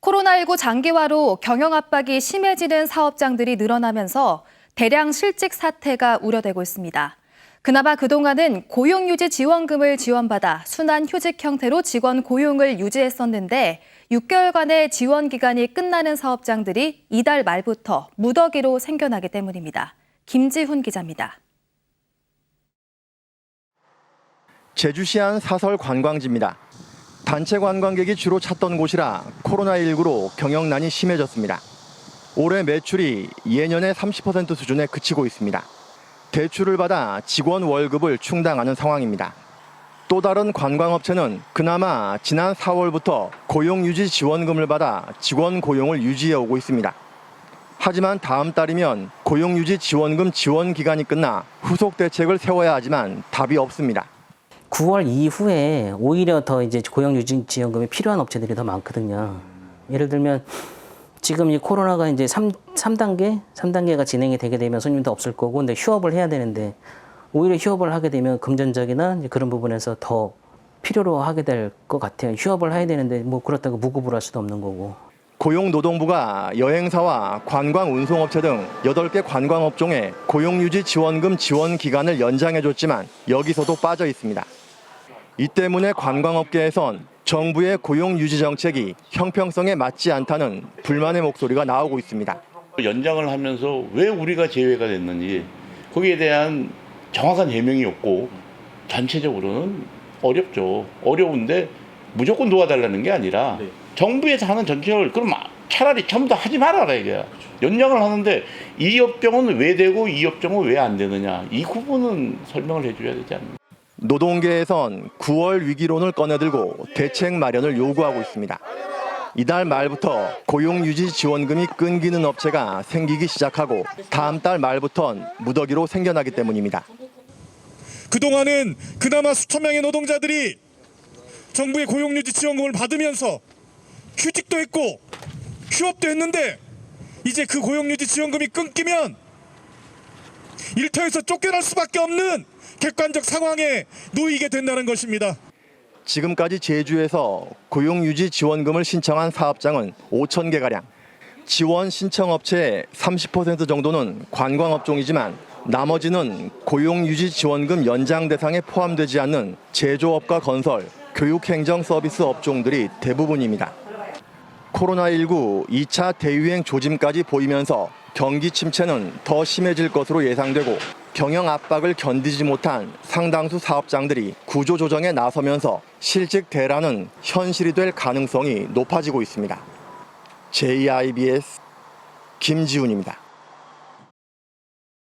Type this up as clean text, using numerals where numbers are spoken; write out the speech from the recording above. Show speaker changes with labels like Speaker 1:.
Speaker 1: 코로나19 장기화로 경영 압박이 심해지는 사업장들이 늘어나면서 대량 실직 사태가 우려되고 있습니다. 그나마 그동안은 고용유지 지원금을 지원받아 순환휴직 형태로 직원 고용을 유지했었는데 6개월간의 지원 기간이 끝나는 사업장들이 이달 말부터 무더기로 생겨나기 때문입니다. 김지훈 기자입니다.
Speaker 2: 제주시 한 사설 관광지입니다. 단체 관광객이 주로 찾던 곳이라 코로나19로 경영난이 심해졌습니다. 올해 매출이 예년의 30% 수준에 그치고 있습니다. 대출을 받아 직원 월급을 충당하는 상황입니다. 또 다른 관광업체는 그나마 지난 4월부터 고용유지 지원금을 받아 직원 고용을 유지해오고 있습니다. 하지만 다음 달이면 고용유지 지원금 지원 기간이 끝나 후속 대책을 세워야 하지만 답이 없습니다.
Speaker 3: 9월 이후에 오히려 더 이제 고용유지 지원금이 필요한 업체들이 더 많거든요. 예를 들면 지금 이 코로나가 이제 3단계가 진행이 되게 되면 손님도 없을 거고, 근데 휴업을 해야 되는데 오히려 휴업을 하게 되면 금전적이나 그런 부분에서 더 필요로 하게 될 것 같아요. 휴업을 해야 되는데 뭐 그렇다고 무급으로 할 수도 없는 거고.
Speaker 2: 고용노동부가 여행사와 관광운송업체 등 8개 관광업종에 고용유지 지원금 지원 기간을 연장해줬지만 여기서도 빠져 있습니다. 이 때문에 관광업계에선 정부의 고용유지 정책이 형평성에 맞지 않다는 불만의 목소리가 나오고 있습니다.
Speaker 4: 연장을 하면서 왜 우리가 제외가 됐는지 거기에 대한 정확한 해명이 없고 전체적으로는 어렵죠. 어려운데 무조건 도와달라는 게 아니라 정부에서 하는 전체를 그럼 차라리 전부 다 하지 말아라 이거야. 연장을 하는데 이 업종은 왜 되고 이 업종은 왜 안 되느냐, 이 부분은 설명을 해줘야 되지 않나.
Speaker 2: 노동계에선 9월 위기론을 꺼내들고 대책 마련을 요구하고 있습니다. 이달 말부터 고용유지 지원금이 끊기는 업체가 생기기 시작하고 다음 달 말부턴 무더기로 생겨나기 때문입니다.
Speaker 5: 그동안은 그나마 수천 명의 노동자들이 정부의 고용유지 지원금을 받으면서 휴직도 했고 휴업도 했는데 이제 그 고용유지 지원금이 끊기면 일터에서 쫓겨날 수밖에 없는 객관적 상황에 놓이게 된다는 것입니다.
Speaker 2: 지금까지 제주에서 고용유지 지원금을 신청한 사업장은 5,000개가량. 지원 신청 업체의 30% 정도는 관광업종이지만 나머지는 고용유지 지원금 연장 대상에 포함되지 않는 제조업과 건설, 교육행정 서비스 업종들이 대부분입니다. 코로나19 2차 대유행 조짐까지 보이면서 경기 침체는 더 심해질 것으로 예상되고 경영 압박을 견디지 못한 상당수 사업장들이 구조조정에 나서면서 실직 대란은 현실이 될 가능성이 높아지고 있습니다. JIBS 김지훈입니다.